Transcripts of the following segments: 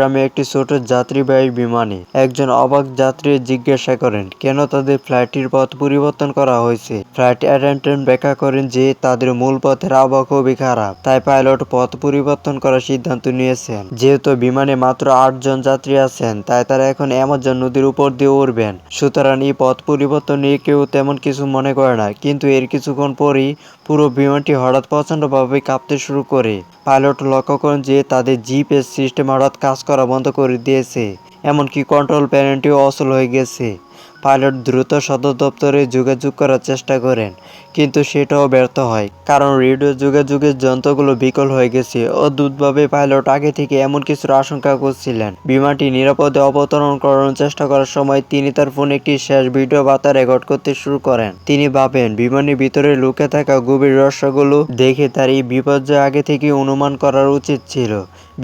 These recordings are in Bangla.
গ্রামে একটি ছোট যাত্রীবাহী বিমানে একজন অবাক যাত্রী জিজ্ঞাসা করেন কেন তাদের ফ্লাইটটির পথ পরিবর্তন করা হয়েছে। ফ্লাইট অ্যাটেন্ডেন্ট ব্যাখ্যা করেন যে তাদের মূল পথের আবহাওয়া খুবই খারাপ, তাই পাইলট পথ পরিবর্তন করার সিদ্ধান্ত নিয়েছেন। যেহেতু বিমানে মাত্র 8 জন যাত্রী আছেন, তাই তারা এখন অ্যামাজন নদীর উপর দিয়ে উড়বেন। সুতরাং এই পথ পরিবর্তন নিয়ে কেউ তেমন কিছু মনে করে না, কিন্তু এর কিছুক্ষণ পরেই পুরো বিমানটি হঠাৎ প্রচণ্ডভাবে কাঁপতে শুরু করে। পাইলট লক্ষ্য করেন যে তাদের জিপিএস সিস্টেম হঠাৎ কাজ করা বন্ধ করে দিয়েছে, এমনকি কন্ট্রোল প্যানেলটিও অচল হয়ে গেছে। পাইলট দ্রুত সদর দপ্তরে যোগাযোগ করার চেষ্টা করেন, কিন্তু সেটাও ব্যর্থ হয়, কারণ রেডিও যোগাযোগের যন্ত্রগুলো বিকল হয়ে গেছে। অদ্ভুতভাবে পাইলট আগে থেকে এমন কিছুর আশঙ্কা করছিলেন। বিমানটি নিরাপদে অবতরণ করানোর চেষ্টা করার সময় তিনি তার ফোনে একটি শেষ ভিডিও বার্তা রেকর্ড করতে শুরু করেন। তিনি ভাবেন বিমানের ভিতরে লুকে থাকা গভীর রহস্যগুলো দেখে তার এই বিপর্যয় আগে থেকে অনুমান করার উচিত ছিল।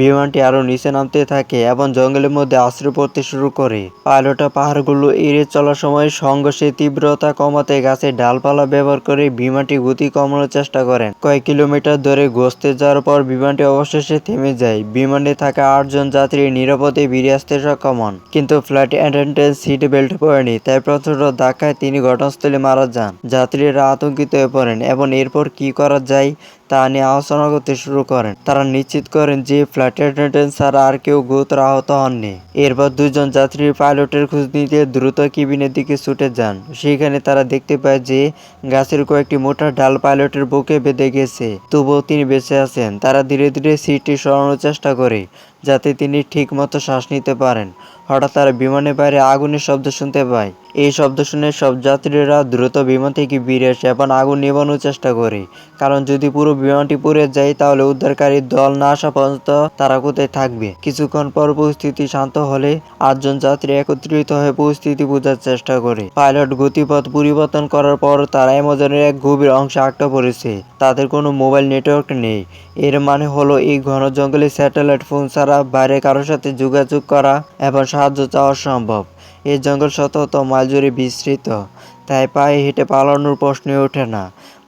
বিমানটি আরো নিচে নামতে থাকে এবং জঙ্গলের মধ্যে আশ্রয় পড়তে শুরু করে। পাইলটরা পাহাড়গুলো এড়িয়ে চলার সময় সংঘর্ষের তীব্রতা কমাতে গাছের ডালপালা ব্যবহার করে বিমানটি গতি কমানোর চেষ্টা করেন। কয়েক কিলোমিটার ধরে গস্তে যাওয়ার পর বিমানটি অবশেষে থেমে যায়। বিমানে থাকা 8 জন যাত্রী নিরাপদে বেরিয়ে আসতে সক্ষম হন, কিন্তু ফ্লাইট অ্যাটেন্ডেন্ট সিট বেল্ট পরেনি, তাই প্রচন্ড ধাক্কায় তিনি ঘটনাস্থলে মারা যান। যাত্রীরা আতঙ্কিত হয়ে পড়েন এবং এরপর কি করা যায় তা নিয়ে আলোচনা করতে শুরু করেন। তারা নিশ্চিত করেন যে ফ্লাইট অ্যাটেন্ডেন্ট ছাড়া আর কেউ গুরুতর আহত হননি। এরপর 2 জন যাত্রী পাইলটের খোঁজ নিতে দ্রুত কেবিনের দিকে ছুটে যান। সেখানে তারা দেখতে পায় যে গাছের কয়েকটি মোটা ডাল পাইলটের বুকে বেঁধে গেছে, তবুও তিনি বেঁচে আছেন। তারা ধীরে ধীরে সিটটি সরানোর চেষ্টা করে যাতে তিনি ঠিকমতো শ্বাস নিতে পারেন। হঠাৎ তারা বিমানের বাইরে আগুনের শব্দ শুনতে পায়। এই শব্দ শুনে সব যাত্রীরা দ্রুত বিমান থেকে বেরিয়ে আসে এবং আগুন নেভানোর চেষ্টা করে, কারণ যদি পুরো বিমানটি পুড়ে যায় তাহলে উদ্ধারকারী দল না আসা পর্যন্ত তারা কোথায় থাকবে। কিছুক্ষণ পর পরিস্থিতি শান্ত হলে 8 জন যাত্রী একত্রিত হয়ে পরিস্থিতি বোঝার চেষ্টা করে। পাইলট গতিপথ পরিবর্তন করার পর তারা অ্যামাজনের এক গভীর অংশে আটকা পড়েছে। তাদের কোনো মোবাইল নেটওয়ার্ক নেই। এর মানে হলো এই ঘন জঙ্গলে স্যাটেলাইট ফোন ছাড়া বাইরে কারোর সাথে যোগাযোগ করা এবং সাহায্য চাওয়া সম্ভব। এই জঙ্গল শত শত মাইল জুড়ে বিস্তৃত, তাই পায়ে হেঁটে পালানোর প্রশ্নই ওঠে না।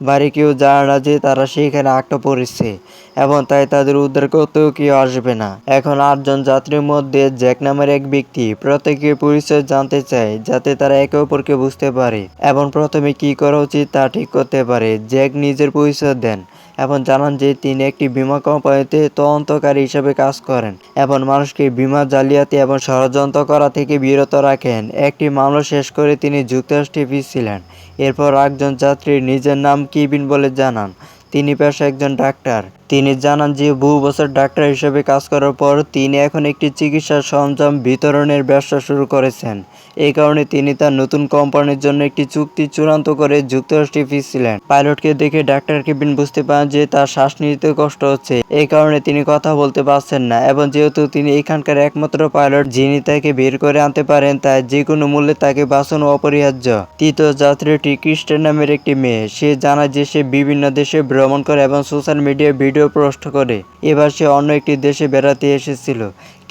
বাইরে কেউ জানে না যে তারা সেখানে আটকা পড়েছে এবং তাই তাদের উদ্ধার করতেও কেউ আসবে না। এখন 8 জন যাত্রীর মধ্যে জ্যাক নামের এক ব্যক্তি প্রত্যেকের পরিচয় জানতে চায়, যাতে তারা একে অপরকে বুঝতে পারে এবং প্রথমে কি করা উচিত তা ঠিক করতে পারে। জ্যাক নিজের পরিচয় দেন এবং জানান যে তিনি একটি বীমা কোম্পানিতে তদন্তকারী হিসেবে কাজ করেন এবং মানুষকে বীমা জালিয়াতি এবং ষড়যন্ত্র করা থেকে বিরত রাখেন। একটি মামলা শেষ করে তিনি যুক্তরাষ্ট্রে ফিরছিলেন। এরপর একজন যাত্রী নিজের নাম কেভিন বলে জানান। তিনি পেশায় একজন ডাক্তার। তিনি জানান যে বহু বছর ডাক্তার হিসেবে কাজ করার পর তিনি এখন একটি চিকিৎসা সরঞ্জাম বিতরণের ব্যবসা শুরু করেছেন। এই কারণে তিনি তার নতুন কোম্পানির জন্য একটি চুক্তি চূড়ান্ত করে যুক্তরাষ্ট্রে ফিরছিলেন। পাইলটকে দেখে ডাক্তার কেভিন বুঝতে পারেন যে তার শ্বাস নিতে কষ্ট হচ্ছে, এই কারণে তিনি কথা বলতে পারছেন না এবং যেহেতু তিনি এখানকার একমাত্র পাইলট যিনি তাকে বের করে আনতে পারেন, তাই যে কোনো মূল্যে তাকে বাঁচানো অপরিহার্য। তৃতীয় যাত্রীটি ক্রিস্টেন নামের একটি মেয়ে। সে জানায় যে সে বিভিন্ন দেশে ভ্রমণ করে এবং সোশ্যাল মিডিয়ায় ভিডিও পোস্ট করে। এবার সে অন্য একটি দেশে বেড়াতে এসেছিল,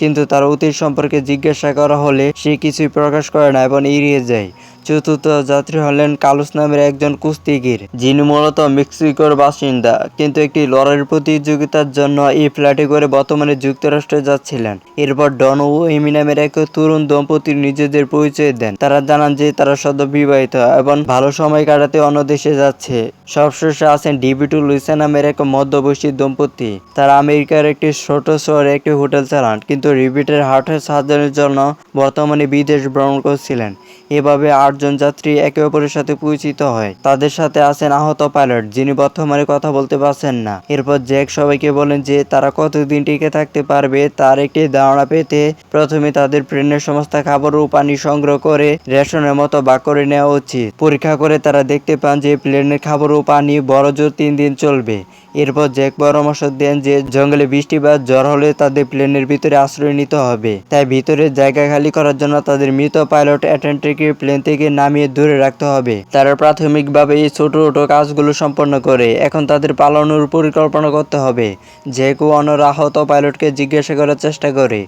কিন্তু তার অতীত সম্পর্কে জিজ্ঞাসা করা হলে সে কিছুই প্রকাশ করে না এবং এড়িয়ে যায়। চতুর্থ যাত্রী হলেন কার্লোস নামের একজন কুস্তিগির, যিনি মূলত মেক্সিকোর বাসিন্দা, কিন্তু একটি লড়াইয়ের প্রতিযোগিতার জন্য এই ফ্লাইটে করে বর্তমানে যুক্তরাষ্ট্রে যাচ্ছিলেন। এরপর ডন ও এমি নামের এক তরুণ দম্পতি নিজেদের পরিচয় দেন। তারা জানান যে তারা সদ্য বিবাহিত এবং ভালো সময় কাটাতে অন্য দেশে যাচ্ছে। সবশেষে আছেন ডেভিড ও লুইসা নামের এক মধ্যবয়সী দম্পতি। তারা আমেরিকার একটি ছোট শহরে একটি হোটেল চালান, কিন্তু রিপিটের হার্টের সার্জারির জন্য বর্তমানে বিদেশ ভ্রমণ করছিলেন। এভাবে 8 জন যাত্রী একে অপরের সাথে পরিচিত হয়। তাদের সাথে আছেন আহত পাইলট, যিনি বর্তমানে কথা বলতে পারছেন না। এরপর জ্যাক সবাইকে বলেন যে তারা কতদিন টিকে থাকতে পারবে তার একটি ধারণা পেতে প্রথমে তাদের প্লেনের সমস্ত খাবার ও পানি সংগ্রহ করে রেশনের মতো ভাগ করে নেওয়া উচিত। পরীক্ষা করে তারা দেখতে পান যে প্লেনের খাবার ও পানি বড়জোর 3 দিন চলবে। এরপর জ্যাক পরামর্শ দেন যে জঙ্গলে বৃষ্টি বা ঝড় হলে তাদের প্লেনের ভিতরে আশ্রয় নিতে হবে, তাই ভিতরে জায়গা খালি করার জন্য তাদের মৃত পাইলট অ্যাটেন্ডেন্টকে প্লেন থেকে নামিয়ে দূরে রাখতে হবে। তারা প্রাথমিকভাবে এই ছোট ছোট কাজগুলো সম্পন্ন করে এখন তাদের পালানোর পরিকল্পনা করতে হবে। জ্যাক ও অন্যরা আহত পাইলটকে জিজ্ঞাসা করার চেষ্টা করে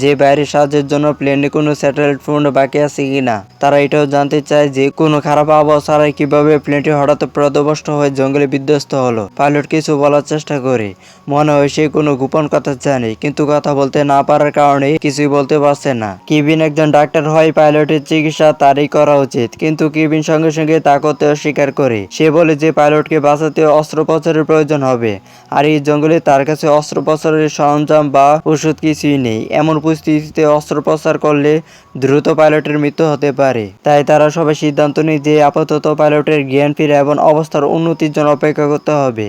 যে বাইরে সাহায্যের জন্য প্লেনে কোনো স্যাটেলাইট ফোন বাকি আছে কিনা। তারা এটাও জানতে চায় যে কোনো খারাপ আবহাওয়া ছাড়াই কিভাবে প্লেনটি হঠাৎ পথভ্রষ্ট হয়ে জঙ্গলে বিধ্বস্ত হলো। পাইলট কিছু বলার চেষ্টা করে। মনে হয় সে কোনো গোপন কথা জানে, কিন্তু কথা বলতে না পারার কারণে কিছুই বলতে পারছে না। কেভিন একজন ডাক্তার হয়, পাইলটের চিকিৎসা তারই করা উচিত, কিন্তু কেভিন সঙ্গে সঙ্গে তা করতে অস্বীকার করে। সে বলে যে পাইলটকে বাঁচাতে অস্ত্রোপচারের প্রয়োজন হবে, আর এই জঙ্গলে তার কাছে অস্ত্রোপচারের সরঞ্জাম বা ওষুধ কিছুই নেই। এমন পরিস্থিতিতে অস্ত্রোপচার করলে দ্রুত পাইলটের মৃত্যু হতে পারে। তাই তারা সবাই সিদ্ধান্ত নেয় যে আপাতত পাইলটের জ্ঞান ফিরে এবং অবস্থার উন্নতির জন্য অপেক্ষা করতে হবে।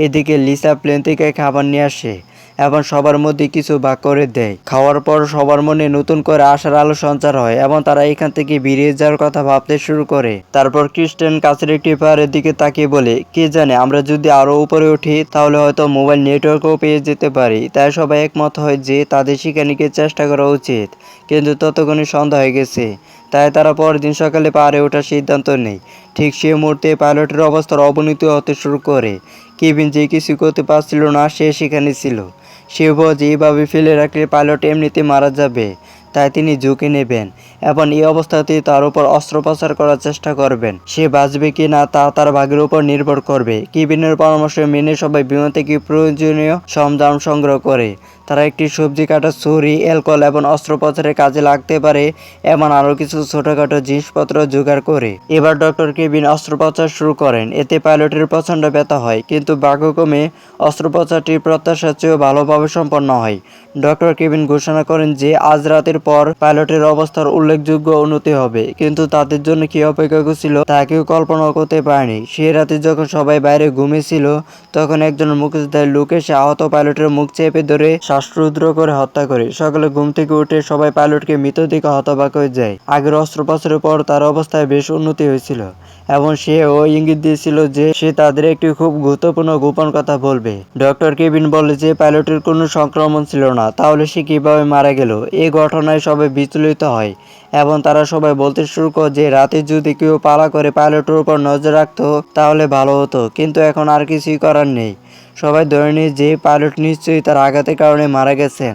এদিকে লিসা প্লেন থেকে খাবার নিয়ে আসে এবং সবার মধ্যে কিছু ভাগ করে দেয়। খাওয়ার পর সবার মনে নতুন করে আশার আলো সঞ্চার হয় এবং তারা এখান থেকে বেরিয়ে যাওয়ার কথা ভাবতে শুরু করে। তারপর ক্রিস্টেন কাছের একটি পাহাড়ের দিকে তাকিয়ে বলে, কে জানে, আমরা যদি আরো উপরে উঠি তাহলে হয়তো মোবাইল নেটওয়ার্কও পেয়ে যেতে পারি। তাই সবাই একমত হয় যে তাদের শিকারীকে চেষ্টা করা উচিত, কিন্তু ততক্ষণে সন্ধ্যা হয়ে গেছে। তাই তারা পরের দিন সকালে পাহাড়ে ওঠার সিদ্ধান্ত নেয়। ঠিক সেই মুহূর্তে পাইলটের অবস্থার অবনতি হতে শুরু করে। কেভিন যে কিছু করতে পারছিল না, সে সেখানে ছিল। সে যে এইভাবে ফেলে রাখলে পাইলট এমনিতে মারা যাবে, তাই তিনি ঝুঁকি নেবেন এবং এই অবস্থাতেই তার উপর অস্ত্রোপচার করার চেষ্টা করবেন। সে বাঁচবে কি না তা তার ভাগ্যের উপর নির্ভর করবে। কেভিনের পরামর্শ মেনে সবাই বিমান থেকে প্রয়োজনীয় সরঞ্জাম সংগ্রহ করে। তারা একটি সবজি কাটার ছুরি, অ্যালকোহল এবং অস্ত্রোপচারের কাজে লাগতে পারে এমন আরও কিছু ছোটখাটো জিনিসপত্র জোগাড় করে। এবার ডক্টর কেভিন অস্ত্রোপচার শুরু করেন। এতে পাইলটের প্রচণ্ড ব্যথা হয়, কিন্তু ভাগ্যক্রমে অস্ত্রোপচারটি প্রত্যাশার চেয়েও ভালোভাবে সম্পন্ন হয়। ডক্টর কেভিন ঘোষণা করেন যে আজ রাতের পর পাইলটের অবস্থার উল্লেখযোগ্য উন্নতি হবে, কিন্তু তাদের জন্য কি অপেক্ষা করছিল তা কেউ কল্পনা করতে পারেনি। সে রাতে যখন সবাই বাইরে ঘুমিয়েছিল, তখন একজন মুখোশধারী লোক এসে আহত পাইলটের মুখ চেপে ধরে শ্বাসরুদ্ধ করে হত্যা করে। সকালে ঘুম থেকে উঠে সবাই পাইলটকে মৃত দেখে হতবাক হয়ে যায়। আগের অস্ত্রোপচারের পর তার অবস্থায় বেশ উন্নতি হয়েছিল এবং সেও ইঙ্গিত দিয়েছিল যে সে তাদের একটি খুব গুরুত্বপূর্ণ গোপন কথা বলবে। ডক্টর কেভিন বলে যে পাইলটের কোনো সংক্রমণ ছিল না, তাহলে সে কিভাবে মারা গেল। এই ঘটনায় সবাই বিচলিত হয় এবং তারা সবাই বলতে শুরু করে যে রাতে যদি কেউ পালা করে পাইলটের উপর নজর রাখতো তাহলে ভালো হতো, কিন্তু এখন আর কিছুই করার নেই। সবাই ধরে নেয় যে পাইলট নিশ্চয়ই তার আঘাতের কারণে মারা গেছেন।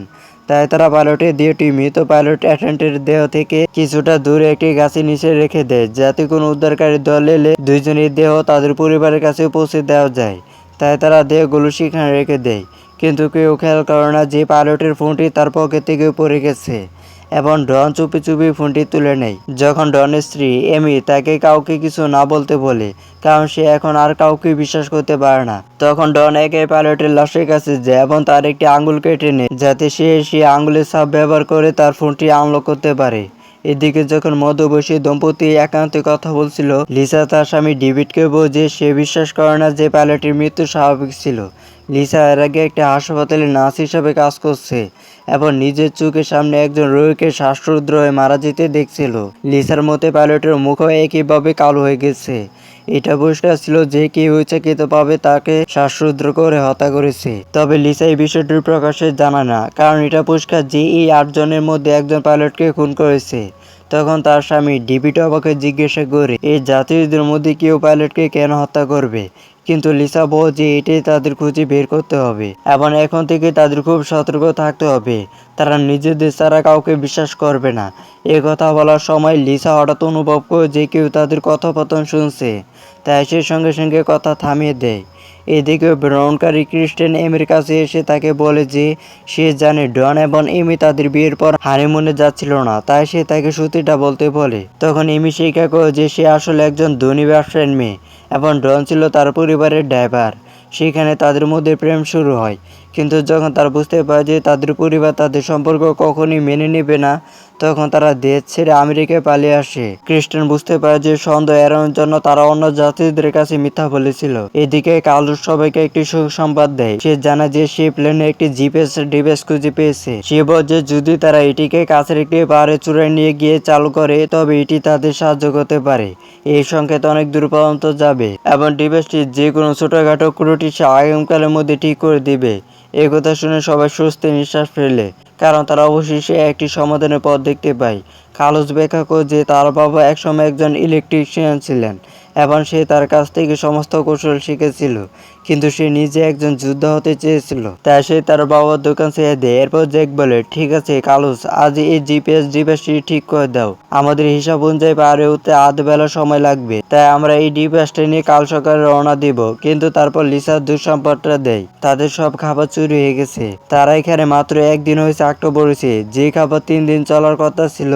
তাই তারা পাইলটের দেহটি মৃত পাইলট অ্যাটেন্ডেন্টের দেহ থেকে কিছুটা দূরে একটি গাছের নিচে রেখে দেয়, যাতে কোনো উদ্ধারকারী দল এলে দুইজনের দেহ তাদের পরিবারের কাছে পৌঁছে দেওয়া যায়। তাই তারা দেহগুলো সেখানে রেখে দেয়, কিন্তু কেউ খেয়াল করে না যে পাইলটের ফোনটি তার পকেট থেকে পড়ে গেছে এবং ডন চুপি চুপি ফোনটি তুলে নেয়। যখন ডনের স্ত্রী এমি তাকে কাউকে কিছু না বলতে বলে, কারণ সে এখন আর কাউকে বিশ্বাস করতে পারে না, তখন ডন একে পাইলটের লাশের কাছে যায় এবং তার একটি আঙ্গুল কেটে নেয়, যাতে সে আঙ্গুলের ছাপ ব্যবহার করে তার ফোনটি আনলক করতে পারে। এদিকে যখন মধ্যবয়সী দম্পতি একান্তে কথা বলছিল, লিসা তার স্বামী ডেভিডকে বোঝে সে বিশ্বাস করে না যে পাইলটের মৃত্যু স্বাভাবিক ছিল। লিসা এর আগে একটা হাসপাতালে নার্স হিসেবে কাজ করছে এবং নিজের চোখের সামনে একজন রোগীকে শ্বাসরুদ্ধ হয়ে মারা যেতে দেখছিল। লিসার মতে পাইলটের মুখও একইভাবে কালো হয়ে গেছে। এটা পরিষ্কার ছিল যে কেউ ইচ্ছাকৃতভাবে তাকে শ্বাসরুদ্ধ করে হত্যা করেছে। তবে লিসা এই বিষয়টি প্রকাশ্যে জানায় না, কারণ এটা পরিষ্কার যে এই 8 জনের মধ্যে একজন পাইলটকে খুন করেছে। তখন তার স্বামী ডেভিড অবাকে জিজ্ঞাসা করে, এই যাত্রীদের মধ্যে কেউ পাইলটকে কেন হত্যা করবে, কিন্তু লিসা বলে যে এটাই তাদের খুঁজে বের করতে হবে এবং এখন থেকে তাদের খুব সতর্ক থাকতে হবে। তারা নিজেদের ছাড়া কাউকে বিশ্বাস করবে না। এ কথা বলার সময় লিসা হঠাৎ অনুভব করে যে কেউ তাদের কথোপকথন শুনছে, তাই সে সঙ্গে সঙ্গে কথা থামিয়ে দেয়। এদিকে ভ্রমণকারী ক্রিস্টেন এমির কাছে এসে তাকে বলে যে সে জানে ডন এবং এমি তাদের বিয়ের পর হানিমুনে যাচ্ছিল না, তাই সে তাকে সত্যিটা বলতে বলে। তখন এমি স্বীকার করে যে সে আসলে একজন ধনী ব্যবসায়ীর মেয়ে এবং ডন ছিল তার পরিবারের ড্রাইভার। সেখানে তাদের মধ্যে প্রেম শুরু হয়, কিন্তু যখন তারা বুঝতে পারে যে তাদের পরিবার তাদের সম্পর্ক কখনই মেনে নেবে না, তখন তারা দেশ ছেড়ে আমেরিকায় পালিয়ে আসে। ক্রিস্টেন বুঝতে পারে যে সন্দেহ এড়ানোর জন্য তারা অন্য যাত্রীদের কাছে মিথ্যা বলেছিল। এদিকে কালুস সবাইকে একটি সুসংবাদ দেয়। সে জানায় যে সে প্লেনে একটি জিপিএস ডিভাইস খুঁজে পেয়েছে। সে বলে যে যদি তারা এটিকে কাছের একটি পাহাড়ে চূড়ায় নিয়ে গিয়ে চালু করে তবে এটি তাদের সাহায্য করতে পারে। এই সংকেত অনেক দূর পর্যন্ত যাবে এবং ডিভাইসটি যে কোনো ছোটখাটো ত্রুটি সে আগামীকালের মধ্যে ঠিক করে দিবে। এই কথা শুনে সবাই স্বস্তি নিঃশ্বাস ফেলে। কারণ তারা অবশেষে একটি সমাধানের পথ দেখতে পায়। কার্লোস ব্যাখ্যা করে যে তার বাবা একসময় একজন ইলেকট্রিশিয়ান ছিলেন এবং সে তার কাছ থেকে সমস্ত কৌশল শিখেছিল, কিন্তু সে নিজে একজন যোদ্ধা হতে চেয়েছিল। তাই সে তার বাবার দোকান ছেড়ে দেয়। এরপর জ্যাক বলে, ঠিক আছে কার্লোস, আজ এই জিপিএস ডিভাইসটি ঠিক করে দাও। আমাদের হিসাব অনুযায়ী পাহাড়ে উঠতে আধ বেলা সময় লাগবে, তাই আমরা এই ডিভাইসটা নিয়ে কাল সকালে রওনা দিব। কিন্তু তারপর লিসার দুঃসংবাদটা দেয়, তাদের সব খাবার চুরি হয়ে গেছে। তারা এখানে মাত্র একদিন হয়েছে আটকা পড়েছে। যে খাবার 3 দিন চলার কথা ছিল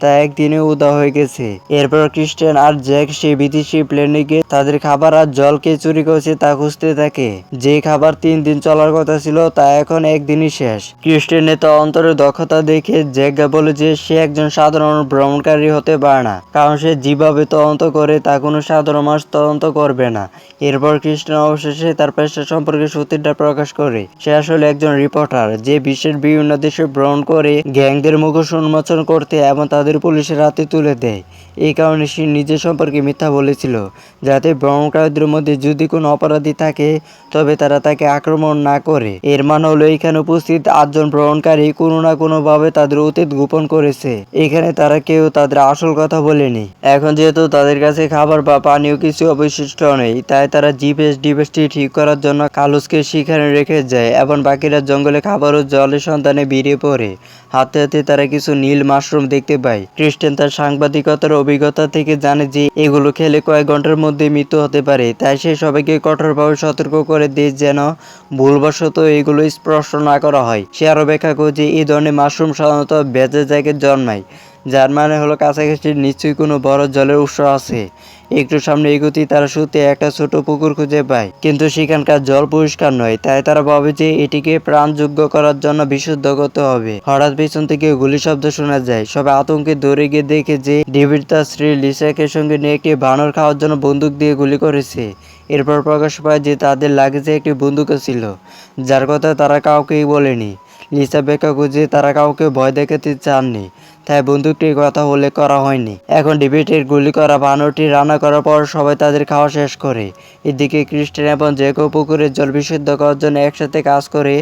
তা একদিনে উদা হয়ে গেছে। এরপর ক্রিস্টিয়ান আর জ্যাক সেই বিদেশি প্লেনে গিয়ে তাদের খাবার আর জলকে চুরি করেছে তা খুঁজতে থাকে। যে খাবার 3 দিন চলার কথা ছিল তা এখন একদিনই শেষ। ক্রিস্টিয়ানের অন্তরের দক্ষতা দেখে জ্যাক বলে যে সে একজন সাধারণ ভ্রমণকারী হতে পারে না, কারণ সে যেভাবে তদন্ত করে তা কোনো সাধারণ মানুষ তদন্ত করবে না। এরপর ক্রিস্টিয়ান অবশেষে তার পেশা সম্পর্কে সত্যিটা প্রকাশ করে। সে আসলে একজন রিপোর্টার যে বিশ্বের বিভিন্ন দেশে ভ্রমণ করে গ্যাংদের মুখোশ উন্মোচন করতে এবং তাদের পুলিশের হাতে তুলে দেয়। এই কারণে সে নিজের সম্পর্কে মিথ্যা বলেছিল, যাতে ভ্রমণকারীদের মধ্যে যদি কোনো অপরাধী থাকে তবে তারা তাকে আক্রমণ না করে। এর মানে হলো এখানে উপস্থিত 8 জন ভ্রমণকারী কোনো না কোনো ভাবে তাদের অতীত গোপন করেছে। এখানে তারা কেউ তাদের আসল কথা বলেনি। এখন যেহেতু তাদের কাছে খাবার বা পানীয় কিছু অবশিষ্ট নেই, তাই তারা জিপিএস ডিভাইসটি ঠিক করার জন্য কার্লোসকে সেখানে রেখে যায় এবং বাকিরা জঙ্গলে খাবার ও জলের সন্ধানে বেরিয়ে পড়ে। হাতে হাতে তারা কিছু নীল মাশরুম দেখতে পায়। ক্রিস্টিয়ান তার সাংবাদিকতার অভিজ্ঞতা থেকে জানে যে এগুলো খেলে কয়েক ঘন্টার মধ্যে মৃত্যু হতে পারে, তাই সে সবাইকে কঠোরভাবে সতর্ক করে দেয় যেন ভুলবশত এগুলো স্পর্শ না করা হয়। সে আরও ব্যাখ্যা করে যে এই ধরনের মাশরুম সাধারণত ভেজা জায়গায় জন্মায়, যার মানে হলো কাছাকাছি নিশ্চয়ই কোনো বড় জলের উৎস আছে। একটু সামনে এগোতেই তারা সত্যি একটা ছোট পুকুর খুঁজে পায়, কিন্তু সেখানকার জল পরিষ্কার নয়। তাই তারা ভাবে যে এটিকে প্রাণযোগ্য করার জন্য বিশুদ্ধ করতে হবে। হঠাৎ পিছন থেকে গুলি শব্দ শোনা যায়। সবাই আতঙ্কে দৌড়ে গিয়ে দেখে যে ডেভিড তার স্ত্রী লিসাকে সঙ্গে নিয়ে একটি বানর খাওয়ার জন্য বন্দুক দিয়ে গুলি করেছে। এরপর প্রকাশ পায় যে তাদের লাগেজে একটি বন্দুকও ছিল, যার কথা তারা কাউকেই বলেনি। লিসা ব্যাখ্যা করে যে তারা কাউকে ভয় দেখাতে চাননি, তাই বন্দুকটির কথা উল্লেখ করা হয়নি। এখন ডেভিডের গুলি করা বানরটি রান্না করার পর সবাই তাদের খাওয়া শেষ করে। এদিকে ক্রিস্টিয়ান এবং জ্যাকো পুকুরের জল বিশুদ্ধ করার জন্য একসাথে কাজ করে,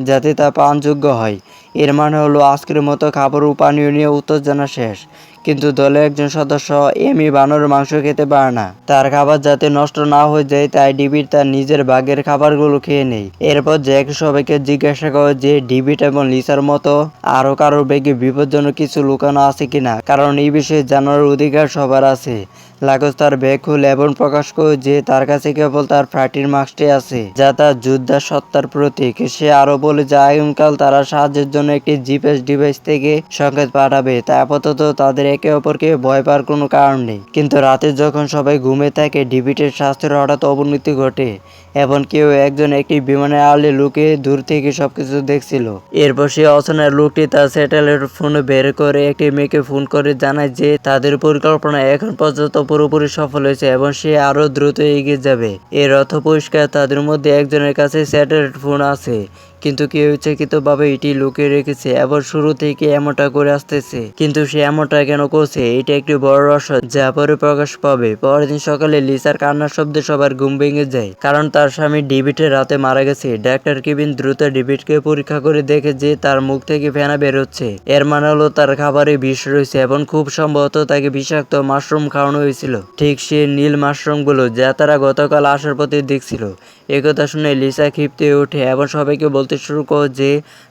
যাতে তা পানযোগ্য হয়। এর মানে হলো আজকের মতো খাবার ও পানীয় নিয়ে উত্তেজনা শেষ। কিন্তু দলের একজন সদস্য এমি বানরের মাংস খেতে পারে না। তার খাবার যাতে নষ্ট না হয়ে যায় তাই ডেভিড তার নিজের ভাগের খাবারগুলো খেয়ে নেয়। এরপর জ্যাক সবাইকে জিজ্ঞাসা করে যে ডেভিড এবং লিসার মতো আরও কারোর ব্যাগে বিপজ্জনক কিছু লুকানো আছে কিনা, কারণ এই বিষয়ে জানার অধিকার সবার আছে। লাগোস তার ব্যাগ খুলে এবং প্রকাশ করে যে তার কাছে কেবল তার ফ্লাইটের মাস্কটি আছে, যা তার যোদ্ধা সত্তার প্রতীক। সে আরো বলে যে আগামীকাল তারা সাহায্যের জন্য একটি জিপিএস ডিভাইস থেকে সংকেত পাঠাবে, তাই আপাতত তাদের একে অপরকে ভয় পাওয়ার কোনো কারণ নেই। কিন্তু রাতে যখন সবাই ঘুমে থাকে, ডেভিডের স্বাস্থ্যের হঠাৎ অবনতি ঘটে এবং কেউ একজন একটি বিমানের আড়ালে লুকিয়ে দূর থেকে সবকিছু দেখছিল। এরপর সে অচেনা লোকটি তার স্যাটেলাইট ফোন বের করে একটি মেয়েকে ফোন করে জানায় যে তাদের পরিকল্পনা এখন পর্যন্ত পুরোপুরি সফল হয়েছে এবং সে আরো দ্রুত এগিয়ে যাবে। এর অর্থ পরিষ্কার, তাদের মধ্যে একজনের কাছে স্যাটেলাইট ফোন আছে, কিন্তু কেউ ইচ্ছাকৃতভাবে এটি লুকিয়ে রেখেছে এবং শুরু থেকে এমনটা করে আসতেছে। কিন্তু সে এমনটা কেন করছে, এটা একটি বড় রহস্য যা পরে প্রকাশ পাবে। পরের দিন সকালে লিসার কান্নার শব্দে সবার ঘুম ভেঙে যায়, কারণ তার স্বামী ডেভিডের রাতে মারা গেছে। ডাক্তার কেভিন দ্রুত ডেভিডকে পরীক্ষা করে দেখে যে তার মুখ থেকে ফেনা বেরোচ্ছে। এর মানে হলো তার খাবারে বিষ রয়েছে এবং খুব সম্ভবত তাকে বিষাক্ত মাশরুম খাওয়ানো হয়েছিল, ঠিক সে নীল মাশরুমগুলো যা তারা গতকাল আসার পথে দেখছিল। একথা শুনে লিসা ক্ষিপ্ত হয়ে ওঠে এবং সবাইকে বলতে শুরু করে যে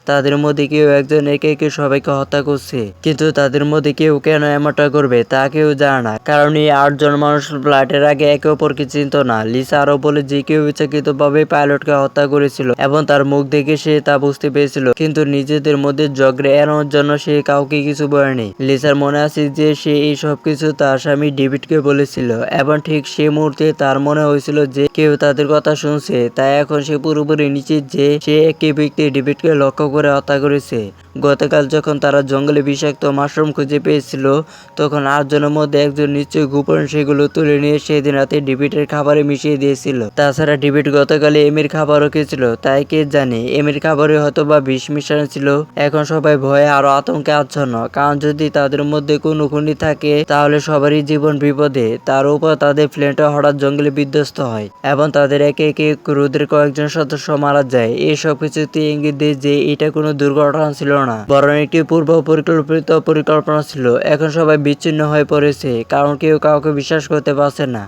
তাদের মধ্যে কেউ একজন একে একে সবাইকে হত্যা করছে, কিন্তু তাদের মধ্যে কেউ কেন এমনটা করবে তা কেউ জানে না, কারণ এই 8 জন মানুষ ফ্লাইটের আগে একে অপরকে চিনত না। লিসা আরো বলে যে কেউ ইচ্ছাকৃতভাবে পাইলটকে হত্যা করেছিল এবং তার মুখ দেখে সে তা বুঝতে পেরেছিল, কিন্তু নিজেদের মধ্যে ঝগড়া এড়ানোর জন্য সে কাউকে কিছু বলেনি। লিসার মনে আছে যে সে এই সবকিছু তার স্বামী ডেভিডকে বলেছিল এবং ঠিক সে মুহূর্তে তার মনে হয়েছিল যে কেউ তাদের কথা শুনছে। তাই এখন সে পুরোপুরি নিশ্চিত যে সে একটি ব্যক্তি ডেভিডকে লক্ষ্য করে হত্যা করেছে। গতকাল যখন তারা জঙ্গলে বিষাক্ত মাশরুম খুঁজে পেয়েছিল, তখন 8 জনের মধ্যে একজন নিশ্চয়ই গোপনে সেগুলো তুলে নিয়ে সেদিন রাতে ডেভিডের খাবারে মিশিয়ে দিয়েছিল। তাছাড়া ডেভিড গতকালে এমির খাবারও খেয়েছিল, তাই কে জানে এমির খাবারে হয়তো বা বিষ মিশানো ছিল। এখন সবাই ভয়ে আরো আতঙ্কে আচ্ছন্ন, কারণ যদি তাদের মধ্যে কোনো খুনি থাকে তাহলে সবারই জীবন বিপদে। তার উপর তাদের প্লেনটা হঠাৎ জঙ্গলে বিধ্বস্ত হয় এবং তাদের একে একে ক্রুদের কয়েকজন সদস্য মারা যায়। এই সব কিছুতে ইঙ্গিত দেয় যে এটা এটা কোনো দুর্ঘটনা ছিল না, বরং একটি পূর্ব পরিকল্পিত পরিকল্পনা ছিল। এখন সবাই বিচ্ছিন্ন হয়ে পড়েছে, কারণ কেউ কাউকে বিশ্বাস করতে পারছে না।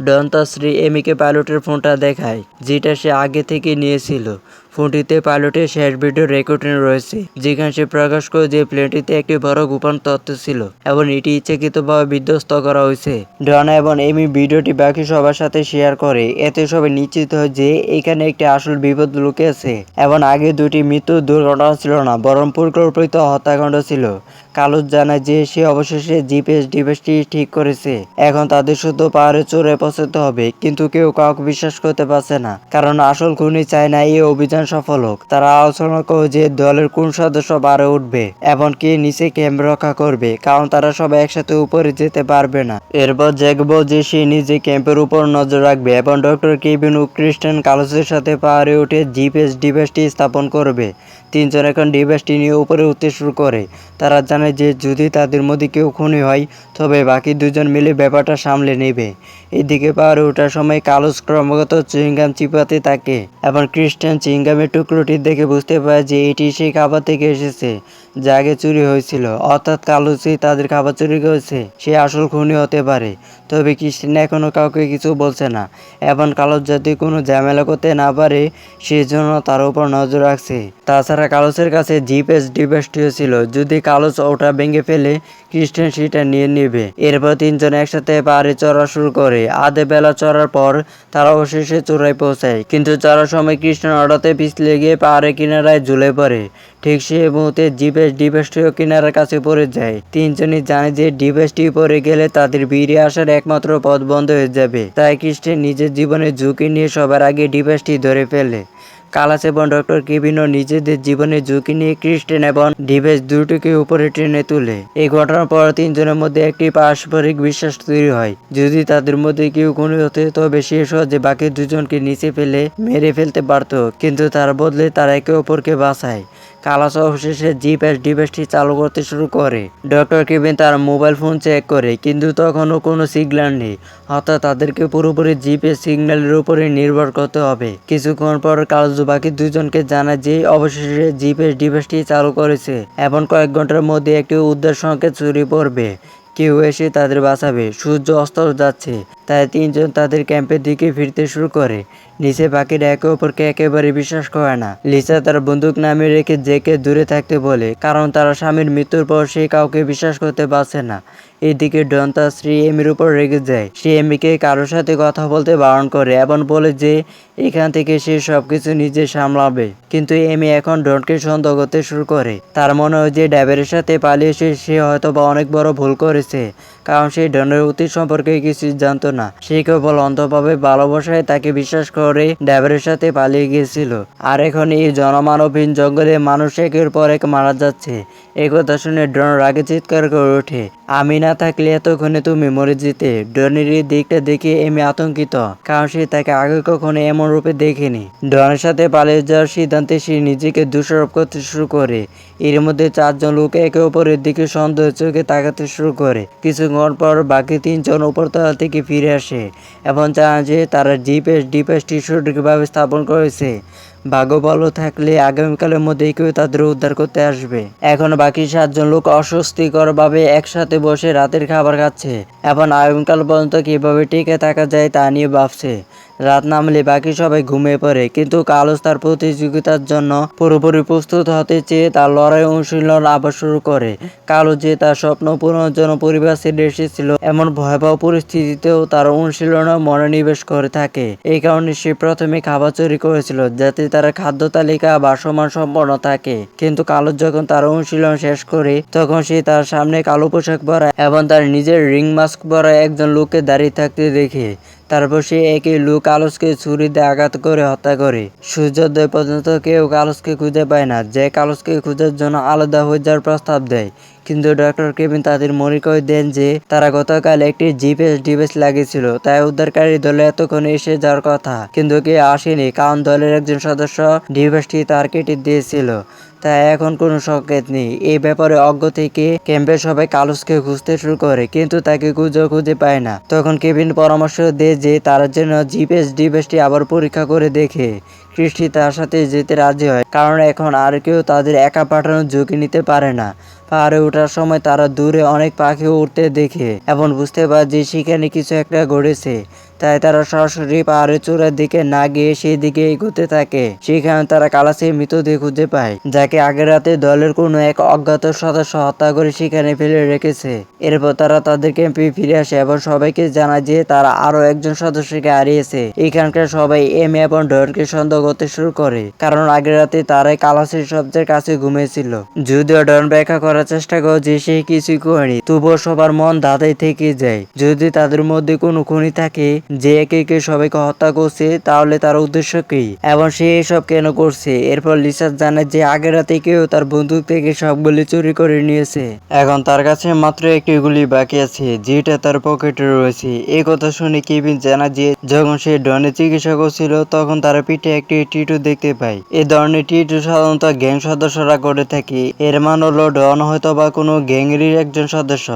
ডন তার স্ত্রী এমিকে পাইলটের ফোনটা দেখায়, যেটা সে আগে থেকে নিয়েছিল। ফোনটিতে পাইলটের শেষ ভিডিও রেকর্ডিং রয়েছে, যেখানে সে প্রকাশ করে যে প্লেনটিতে একটি বড় গোপন তথ্য ছিল এবং এটি ইচ্ছাকৃতভাবে বিধ্বস্ত করা হয়েছে। ডন এবং এমি ভিডিওটি বাকি সবার সাথে শেয়ার করে, এতে সবাই নিশ্চিত হয় যে এখানে একটি আসল বিপদ লুকিয়েছে এবং আগে দুটি মৃত্যুর দুর্ঘটনা ছিল না, বরং পরিকল্পিত হত্যাকাণ্ড ছিল। কালুস জানায় যে সে অবশেষে জিপিএস ডিভাইসটি ঠিক করেছে। এখন তাদের শুধু পাহাড়ে চড়ে পৌঁছতে হবে, কিন্তু কেউ কাউকে বিশ্বাস করতে পারছে না, কারণ আসল খুনি চায় না এই অভিযান সফল হোক। তারা আলোচনা করে যে দলের কোন সদস্য পাহাড়ে উঠবে এবং কে নিচে ক্যাম্প রক্ষা করবে, কারণ তারা সবাই একসাথে উপরে যেতে পারবে না। এরপর জ্যাক বলে যে সে নিজে ক্যাম্পের উপর নজর রাখবে এবং ডক্টর কেভিন ও ক্রিস্টিয়ান কালুসের সাথে পাহাড়ে উঠে জিপিএস ডিভাইসটি স্থাপন করবে। তিনজন এখন ডিভাইসটি নিয়ে উপরে উঠতে শুরু করে। তারা জানে যে যদি তাদের মধ্যে কেউ খুনি হয়, তবে বাকি দুজন মিলে ব্যাপারটা সামলে নেবে। এদিকে পাহাড়ে ওঠার সময় কালুস ক্রমাগত চুইংগাম চিপাতে থাকে এবং ক্রিস্টিয়ান চুইংগামের টুকরোটি দেখে বুঝতে পারে যে এটি সেই খাবার থেকে এসেছে যা আগে চুরি হয়েছিল, অর্থাৎ কালুসই তাদের খাবার চুরি করেছে। সে আসল খুনি হতে পারে। তবে ক্রিস্টিয়ান এখনও কাউকে কিছু বলছে না এবং কালুস যাতে কোনো ঝামেলা করতে না পারে সেজন্য তার উপর নজর রাখছে। তাছাড়া কালুসের কাছে জিপিএস ডিভাইসটিও ছিল, যদি কালুস ওটা ভেঙে ফেলে ক্রিস্টিয়ান সেটা নিয়ে নেবে। এরপর তিনজন একসাথে পাহাড়ে চড়া শুরু করে। আধে বেলা চড়ার পর তারা অবশেষে চূড়ায় পৌঁছায়, কিন্তু চড়ার সময় ক্রিস্টিয়ান হঠাৎ পিছলে গিয়ে পাহাড়ের কিনারায় ঝুলে পড়ে। ঠিক সেই মুহূর্তে জিপিএস ডিভাইসটিও কিনারার কাছে পড়ে যায়। তিনজনই জানে যে ডিভাইসটি পড়ে গেলে তাদের বেরিয়ে আসার একমাত্র পথ বন্ধ হয়ে যাবে, তাই ক্রিস্টিয়ান নিজের জীবনের ঝুঁকি নিয়ে সবার আগে ডিভাইসটি ধরে ফেলে। কালাস এবং ডক্টর কেভিনও নিজেদের জীবনের ঝুঁকি নিয়ে ক্রিস্টিয়ান এবং ডিভাইস দুটোকে উপরে টেনে তুলে। এই ঘটনার পর তিনজনের মধ্যে একটি পারস্পরিক বিশ্বাস তৈরি হয়। যদি তাদের মধ্যে কেউ খুনি হতে, তবে সে সহজে বাকি দুজনকে নিচে ফেলে মেরে ফেলতে পারত, কিন্তু তার বদলে তারা একে অপরকে বাঁচায়। কালাস অবশেষে জিপিএস ডিভাইসটি চালু করতে শুরু করে। ডক্টর কেভিন তার মোবাইল ফোন চেক করে, কিন্তু তখনও কোনো সিগন্যাল নেই, অর্থাৎ তাদেরকে পুরোপুরি জিপিএস সিগন্যালের উপরে নির্ভর করতে হবে। কিছুক্ষণ পর কালুস বাকি দুজনকে জানায় যে অবশেষে জিপিএস ডিভাইসটি চালু করেছে এবং কয়েক ঘন্টার মধ্যে একটি উদ্ধার সংকেত ছড়িয়ে পড়বে। কেউ এসে তাদের বাঁচাবে। সূর্য অস্ত যাচ্ছে, তাই তিনজন তাদের ক্যাম্পের দিকে ফিরতে শুরু করে। নিচে বাকিরা একে অপরকে একেবারে বিশ্বাস করে না। লিসা তার বন্দুক নামিয়ে রেখে জেকে দূরে থাকতে বলে, কারণ তার স্বামীর মৃত্যুর পর সে কাউকে বিশ্বাস করতে পারছে না। এদিকে ডন তার স্ত্রী এমির উপর রেগে যায়। সে এমিকে কারোর সাথে কথা বলতে বারণ করে এবং বলে যে এখান থেকে সে সবকিছু নিজে সামলাবে। কিন্তু এমি এখন ডনকে সন্দেহ করতে শুরু করে। তার মনে হয় যে ড্যাবের সাথে পালিয়ে সে হয়তো বা অনেক বড় ভুল করেছে, কারণ সে ডনের অতীত সম্পর্কে কিছু জানতো না। সে কেবল অন্ধভাবে ভালোবাসায় তাকে বিশ্বাস করে ড্যাবের সাথে পালিয়ে গিয়েছিল। আর এখন এই জনমানবহীন জঙ্গলে মানুষ একের পর এক মারা যাচ্ছে। এই কথা শুনে ডন রাগে চিৎকার করে ওঠে, আমি না থাকলে এতক্ষণে তুমি মরে যেতে। ডনের এই দিকটা দেখে এমি আতঙ্কিত, কারণ সে তাকে আগে কখনো এমন রূপে দেখেনি। ডনের সাথে পালিয়ে যাওয়ার সিদ্ধান্তে সে নিজেকে দোষারোপ করতে শুরু করে। এর মধ্যে চারজন লোক একে অপরের দিকে সন্দেহ চোখে তাকাতে শুরু করে। কিছুক্ষণ পর বাকি তিনজন উপরতলা থেকে ফিরে আসে এবং জানায় যে তারা জিপিএস ডিভাইসটি সঠিকভাবে স্থাপন করেছে। ভাগ্য ভালো থাকলে আগামীকালের মধ্যেই কেউ তাদের উদ্ধার করতে আসবে। এখন বাকি সাতজন লোক অস্বস্তিকরভাবে একসাথে বসে রাতের খাবার খাচ্ছে এবং আগামীকাল পর্যন্ত কিভাবে টিকে থাকা যায় তা নিয়ে ভাবছে। রাত নামলে বাকি সবাই ঘুমিয়ে পড়ে, কিন্তু কালুস তার প্রতিযোগিতার জন্য পুরোপুরি প্রস্তুত হতে চেয়ে তার লড়াই অনুশীলন আবার শুরু করে। কালুস যে তার স্বপ্ন পূরণের জন্য পরিবার ছেড়ে এসেছিল, এমন ভয়াবহ পরিস্থিতিতেও তার অনুশীলনে মনোনিবেশ করে থাকে। এই কারণে সে প্রথমে খাবার চুরি করেছিল, যাতে তার খাদ্য তালিকা ভাসমান সম্পন্ন থাকে। কিন্তু কালুস যখন তার অনুশীলন শেষ করে, তখন সে তার সামনে কালো পোশাক পরা এবং তার নিজের রিং মাস্ক পরা একজন লোককে দাঁড়িয়ে থাকতে দেখে। তারপর সে একই লোক কালুসকে ছুরি দিয়ে আঘাত করে হত্যা করে। সূর্যোদয় পর্যন্ত কেউ কালুসকে খুঁজে পায় না, যে কালুসকে খোঁজার জন্য আলাদা হয়ে যাওয়ার প্রস্তাব দেয়। কিন্তু ডক্টর কেভিন তাদের মনে করে দেন যে তারা গতকাল একটি জিপিএস ডিভাইস লাগিয়েছিল, তাই উদ্ধারকারী দলে এতক্ষণ এসে যাওয়ার কথা, কিন্তু কেউ আসেনি, কারণ দলের একজন সদস্য ডিভাইসটি তার কেটে দিয়েছিল। তাই এখন কোনো সংকেত নেই। এই ব্যাপারে অজ্ঞ থেকে ক্যাম্পের সবাই কার্লোসকে খুঁজতে শুরু করে, কিন্তু তাকে খুঁজে পায় না। তখন কেভিন পরামর্শ দেয় যে তারা যেন জিপিএস ডিভাইসটি আবার পরীক্ষা করে দেখে। ক্রিস্টি তার সাথে যেতে রাজি হয়, কারণ এখন আর কেউ তাদের একা পাঠানোর ঝুঁকি নিতে পারে না। পাহাড়ে ওঠার সময় তারা দূরে অনেক পাখি উঠতে দেখে এবং বুঝতে পারে যে সেখানে কিছু একটা ঘটেছে। তাই তারা সরাসরি পাহাড়ের চূড়ার দিকে না গিয়ে সেই দিকে এগোতে থাকে। সেখানে তারা কালাসের মৃতদেহ খুঁজে পায়, যাকে আগের রাতে দলের কোনো এক অজ্ঞাত সদস্য হত্যা করে সেখানে ফেলে রেখেছে। এরপর তারা তাদের ক্যাম্পে ফিরে আসে এবং সবাইকে জানায় যে তারা আরো একজন সদস্যকে হারিয়েছে। এখানকার সবাই এমি এবং ডনকে সন্দেহ করতে শুরু করে, কারণ আগের রাতে তারাই কালাসের সবচেয়ে কাছে ঘুমিয়েছিল। যদিও ডন ব্যাখ্যা করার চেষ্টা করে যে সে কিছুই করেনি, তবুও সবার মন ধাঁধায় থেকে যায়। যদি তাদের মধ্যে কোনো খুনি থাকে যে একে একে সবাইকে হত্যা করছে, তাহলে তার উদ্দেশ্য কি এবং সে এসব কেন করছে। এরপর লিসা জানায় যে আগের রাতে কেউ তার বন্দুক থেকে সবগুলি চুরি করে নিয়েছে। এখন তার কাছে মাত্র একটি গুলি বাকি আছে, যেটা তার পকেটে রয়েছে। এই কথা শুনে কেভিন জানা যে যখন সে ডনের চিকিৎসা করছিল, তখন তার পিঠে একটি টিটু দেখতে পায়। এই ধরনের টিটু সাধারণত গ্যাং সদস্যরা করে থাকে। এর মান হলো ডন হয়তো বা কোনো গ্যাংয়েরই একজন সদস্য,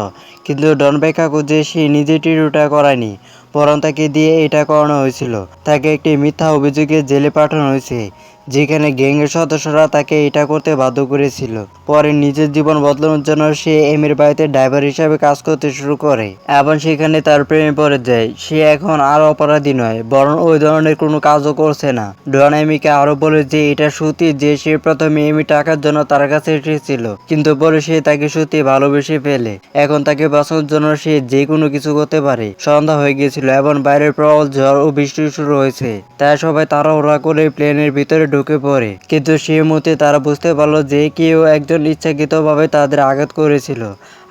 কিন্তু ডন ব্যাখ্যা করছে সে নিজে টিটুটা করায়নি, বরং তাকে দিয়ে এটা করানো হয়েছিল। তাকে একটি মিথ্যা অভিযোগে জেলে পাঠানো হয়েছে, যেখানে গ্যাংয়ের সদস্যরা তাকে এটা করতে বাধ্য করেছিল। পরে নিজের জীবন বদলানোর জন্য সে এমির বাড়িতে ড্রাইভার হিসাবে কাজ করতে শুরু করে এবং সেখানে তার প্রেমে পড়ে যায়। সে এখন আর অপরাধী নয়, বরং ওই ধরনের কোনো কাজও করছে না। ডন এমিকে আরো বলে যে এটা সত্যি যে সে প্রথমে এমি টাকার জন্য তার কাছে এসেছিল, কিন্তু পরে সে তাকে সত্যি ভালোবেসে ফেলে। এখন তাকে বাঁচানোর জন্য সে যে কোনো কিছু করতে পারে। সন্ধ্যা হয়ে গিয়েছিল এবং বাইরের প্রবল ঝড় ও বৃষ্টি শুরু হয়েছে, তাই সবাই তাড়াহুড়া করে প্লেনের ভিতরে ঢুকে পড়ে। কিন্তু সেই মুহূর্তে তারা বুঝতে পারলো যে কেউ একজন ইচ্ছাকৃতভাবে তাদের আঘাত করেছিল।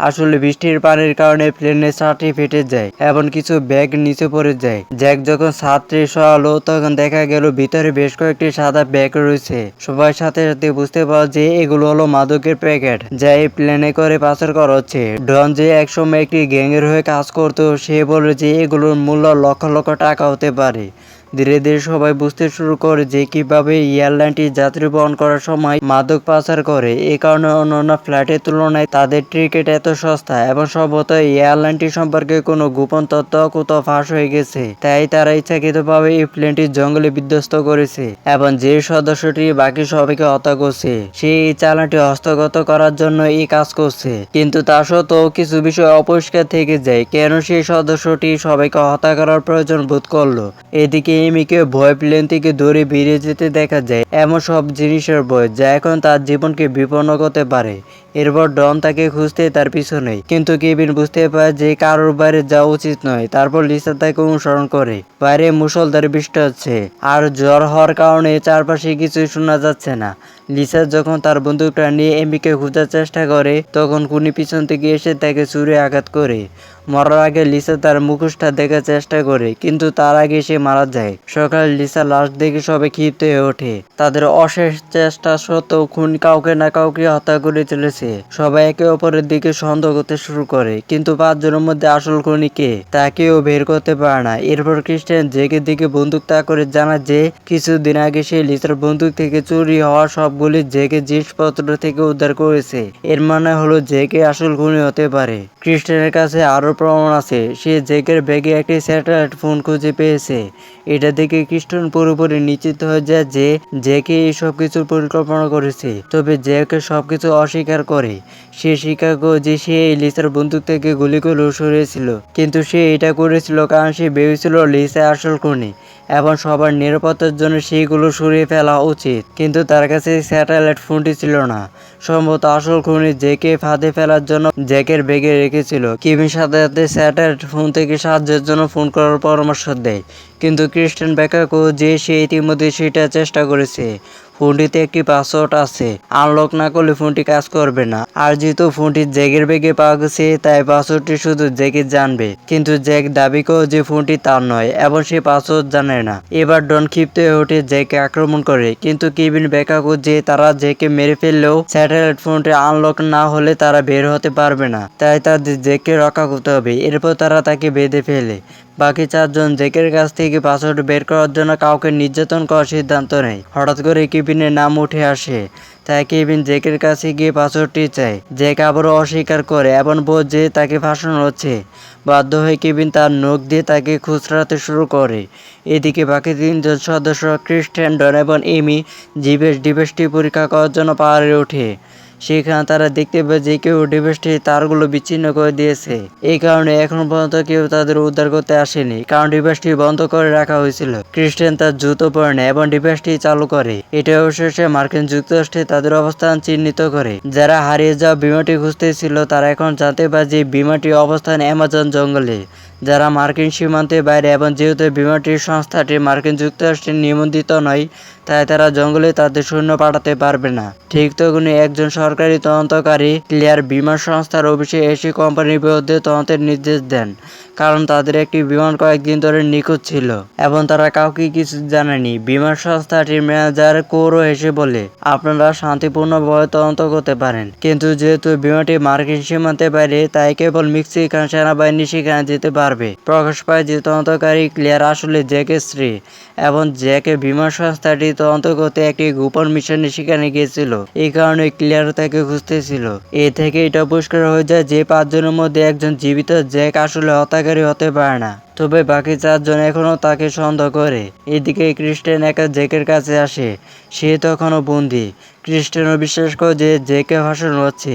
আসলে বৃষ্টির পানির কারণে প্লেনের ছাদটি ফেটে যায় এবং কিছু ব্যাগ নিচে পড়ে যায়। জ্যাক যখন ছাদটি সরালো, তখন দেখা গেল ভিতরে বেশ কয়েকটি সাদা ব্যাগ রয়েছে। সবাই সাথে সাথে বুঝতে পারলো যে এগুলো হলো মাদকের প্যাকেট, যা এই প্লেনে করে পাচার করা হচ্ছে। ডন যে একসময় একটি গ্যাংয়ের হয়ে কাজ করতো, সে বলে যে এগুলোর মূল্য লক্ষ লক্ষ টাকা হতে পারে। ধীরে ধীরে সবাই বুঝতে শুরু করে যে কিভাবে এয়ারলাইনটি যাত্রী বহন করার সময় মাদক পাচার করে। এই কারণে অন্যান্য ফ্লাইটের তুলনায় তাদের টিকিট এত সস্তা এবং সম্ভবত এয়ারলাইনটি সম্পর্কে কোনো গোপন তথ্য কোথাও ফাঁস হয়ে গেছে। তাই তারা ইচ্ছাকৃতভাবে এই প্লেনটি জঙ্গলে বিধ্বস্ত করেছে এবং যে সদস্যটি বাকি সবাইকে হত্যা করছে, সে এই চালানটি হস্তগত করার জন্য এই কাজ করছে। কিন্তু তা সত্ত্বেও কিছু বিষয় অপরিষ্কার থেকে যায়, কেন সেই সদস্যটি সবাইকে হত্যা করার প্রয়োজন বোধ করলো। এদিকে এমিকে ভয় প্লেন থেকে দৌড়ে বেরিয়ে যেতে দেখা যায়, এমন সব জিনিসের ভয় যা এখন তার জীবনকে বিপন্ন করতে পারে। এরপর ডন তাকে খুঁজতে তার পিছনে, কিন্তু কেভিন বুঝতে পারে যে কারোর বাইরে যাওয়া উচিত নয়। তারপর লিসা তাকে অনুসরণ করে। বাইরে মুষলধারে বৃষ্টি হচ্ছে আর ঝড় হওয়ার কারণে চারপাশে কিছুই শোনা যাচ্ছে না। লিসা যখন তার বন্দুকটা নিয়ে এমিকে খোঁজার চেষ্টা করে, তখন খুনি পিছন থেকে এসে তাকে ছুরি আঘাত করে। মরার আগে লিসা তার মুখোশটা দেখার চেষ্টা করে, কিন্তু তার আগে সে মারা যায়। সকালে লিসা লাশ দেখে সবাই ক্ষিপ্ত হয়ে ওঠে। তাদের অশেষ চেষ্টা সত্ত্বেও খুনি কাউকে না কাউকে হত্যা করে চলেছে। সবাই একে অপরের দিকে সন্দেহ করতে শুরু করে, কিন্তু 5 জনের মধ্যে আসল খুনি কে তা কেউ বের করতে পারে না। এরপর ক্রিস্টিয়ান জেকের দিকে বন্দুক তাক করে জানায় যে কিছুদিন আগে সে লিসার বন্দুক থেকে চুরি হওয়া সবগুলি জেকের জিনিসপত্র থেকে উদ্ধার করেছে। এর মানে হলো জেকে আসল খুনি হতে পারে। ক্রিস্টিয়ানের কাছে আরো প্রমাণ আছে। সে জেকের ব্যাগে একটি স্যাটেলাইট ফোন খুঁজে পেয়েছে। এটা দেখে ক্রিস্টিয়ান পুরোপুরি নিশ্চিত হয়ে যায় যে জেকে এই সব কিছুর পরিকল্পনা করেছে। তবে জেকে সবকিছু অস্বীকার করে। সে স্বীকার করে যে সে লিসার বন্দুক থেকে গুলিগুলো সরিয়েছিল, কিন্তু সে এটা করেছিল কারণ সে ভেবেছিল লিসা আসল খুনি এবং সবার নিরাপত্তার জন্য সেইগুলো সরিয়ে ফেলা উচিত। কিন্তু তার কাছে স্যাটেলাইট ফোনটি ছিল না। সম্ভবত আসল খুনি জেকে ফাঁদে ফেলার জন্য জ্যাকের ব্যাগে রেখেছিল। কেভিন সাথে সাথে স্যাটেলাইট ফোন থেকে সাহায্যের জন্য ফোন করার পরামর্শ দেয়, কিন্তু ক্রিস্টিয়ান ব্যাখ্যা করে যে সে ইতিমধ্যে সেটা চেষ্টা করেছে। ফোনটিতে একটি পাসওয়ার্ড আছে, আনলক না করলে ফোনটি কাজ করবে না। আর যেহেতু ফোনটি জ্যাকের ব্যাগে পাওয়া গেছে, তাই পাসওয়ার্ডটি শুধু জ্যাকে জানবে। কিন্তু জ্যাক দাবি করে যে ফোনটি তার নয় এবং সে পাসওয়ার্ড জানে না। এবার ডন ক্ষিপ্ত হয়ে ওঠে জ্যাকে আক্রমণ করে, কিন্তু কেভিন ব্যাখ্যা করে যে তারা জ্যাকে মেরে ফেললেও স্যাটেলাইট ফোনটি আনলক না হলে তারা বের হতে পারবে না, তাই তাদের জ্যাককে রক্ষা করতে হবে। এরপর তারা তাকে বেঁধে ফেলে। বাকি 4 জন জ্যাকের কাছ থেকে পাসওয়ার্ড বের করার জন্য কাউকে নির্যাতন করার সিদ্ধান্ত নেয়। হঠাৎ করে কেভিনের নাম উঠে আসে। তাই কেভিন জেকের কাছে গিয়ে পাসওয়ার্ডটি চায়। জেক আবারও অস্বীকার করে এবং বোঝে যে তাকে ফাঁসানো হচ্ছে। বাধ্য হয়ে কেভিন তার নখ দিয়ে তাকে খুচরাতে শুরু করে। এদিকে বাকি তিনজন সদস্য ক্রিস্টিয়ান, ডন এবং এমি ডিভাইসটি পরীক্ষা করার জন্য পাহাড়ে ওঠে। সেখানে তারা দেখতে পায় যে কেউ ডিভাইসটির তারগুলো বিচ্ছিন্ন করে দিয়েছে। এই কারণে এখন পর্যন্ত কেউ তাদের উদ্ধার করতে আসেনি, কারণ ডিভাইসটি বন্ধ করে রাখা হয়েছিল। ক্রিস্টিয়ান তার জুতো পরে নেয় এবং ডিভাইসটি চালু করে। এটা অবশেষে মার্কিন যুক্তরাষ্ট্রে তাদের অবস্থান চিহ্নিত করে। যারা হারিয়ে যাওয়া বিমানটি খুঁজতেছিল তারা এখন জানতে পারে যে বিমানটির অবস্থান অ্যামাজন জঙ্গলে, যারা মার্কিন সীমান্তের বাইরে, এবং যেহেতু বিমানটির সংস্থাটি মার্কিন যুক্তরাষ্ট্রে নিবন্ধিত নয়, তাই তারা জঙ্গলে তাদের সৈন্য পাঠাতে পারবে না। ঠিক তখনই একজন সরকারি তদন্তকারী ক্লিয়ার বিমান সংস্থার অফিসে এসে কোম্পানির বিরুদ্ধে তদন্তের নির্দেশ দেন, কারণ তাদের একটি বিমান কয়েকদিন ধরে নিখোঁজ ছিল এবং তারা কাউকে কিছু জানায়নি। বিমান সংস্থাটির ম্যানেজার কোরো এসে বলে, আপনারা শান্তিপূর্ণভাবে তদন্ত করতে পারেন, কিন্তু যেহেতু বিমানটি মার্কিন সীমান্তের বাইরে, তাই কেবল মেক্সিকান সেনাবাহিনী সেখানে যেতে পারবে। প্রকাশ পায় যে তদন্তকারী ক্লিয়ার আসলে জ্যাকের স্ত্রী এবং জ্যাকে বিমান সংস্থাটি তদন্ত করতে একটি গোপন মিশনে সেখানে গিয়েছিল। এই কারণে ক্লিয়ার তাকে খুঁজতেছিল। এ থেকে এটা পরিষ্কার হয়ে যায় যে 5 জনের মধ্যে একজন জীবিত জ্যাক আসলে হত্যাকারী হতে পারে না, তবে বাকি 4 জন এখনও তাকে সন্দেহ করে। এদিকে ক্রিস্টিয়ান একা জ্যাকের কাছে আসে। সে তখনও বন্দী। ক্রিস্টিয়ানও বিশ্বাস করে যে জ্যাকে ফাঁসানো হচ্ছে।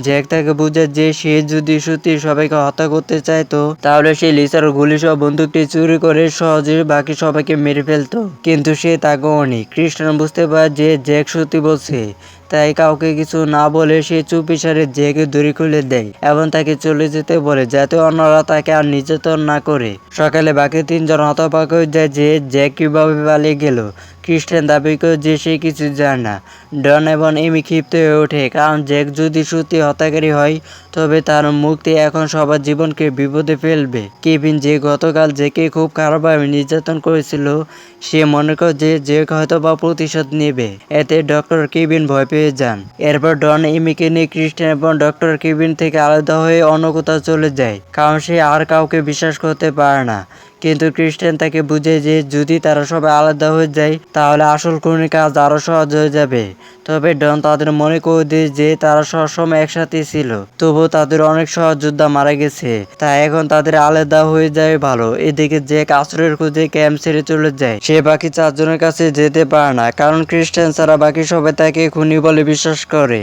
জ্যাক তাকে বোঝায় যে সে যদি সত্যি সবাইকে হত্যা করতে চাইতো, তাহলে সে লিসার গুলিসহ বন্দুকটি চুরি করে সহজে বাকি সবাইকে মেরে ফেলতো, কিন্তু সে তা করেনি। ক্রিস্টিয়ান বুঝতে পারে যে জ্যাক সত্যি বলছে, তাই কাউকে কিছু না বলে সে চুপিসারে জ্যাকের দড়ি খুলে দেয় এবং তাকে চলে যেতে বলে, যাতে অন্যরা তাকে আর নির্যাতন না করে। সকালে বাকি 3 জন হতবাক হয়ে যায় যে জ্যাক কিভাবে পালিয়ে গেল। ক্রিস্টিয়ান দাবি করে যে সে কিছু জানে না। ডন এবং এমি ক্ষিপ্ত হয়ে ওঠে, কারণ জ্যাক যদি সত্যি হত্যাকারী হয় তবে তার মুক্তি এখন সবার জীবনকে বিপদে ফেলবে। কেভিন, যে গতকাল জ্যাকে খুব খারাপভাবে নির্যাতন করেছিল, সে মনে করে যে জ্যাক হয়তো বা প্রতিশোধ নেবে। এতে ডক্টর কেভিন ভয় পেয়ে যান। এরপর ডন এমিকে নিয়ে ক্রিস্টিয়ান এবং ডক্টর কেভিন থেকে আলাদা হয়ে অন্য কোথাও চলে যায়, কারণ সে আর কাউকে বিশ্বাস করতে পারে না। কিন্তু ক্রিস্টিয়ান তাকে বুঝে যে যদি তারা সবাই আলাদা হয়ে যায় তাহলে আসল খুনের কাজ আরো সহজ হয়ে যাবে। তবে ডন তাদের মনে করে দেয় যে তারা সবসময় একসাথে ছিল, তবুও তাদের অনেক সহযোদ্ধা মারা গেছে, তাই এখন তাদের আলাদা হয়ে যায় ভালো। এদিকে জ্যাক আশ্রয়ের খুঁজে ক্যাম্প ছেড়ে চলে যায়। সে বাকি 4 জনের কাছে যেতে পারে না, কারণ ক্রিস্টিয়ান ছাড়া বাকি সবাই তাকে খুনি বলে বিশ্বাস করে।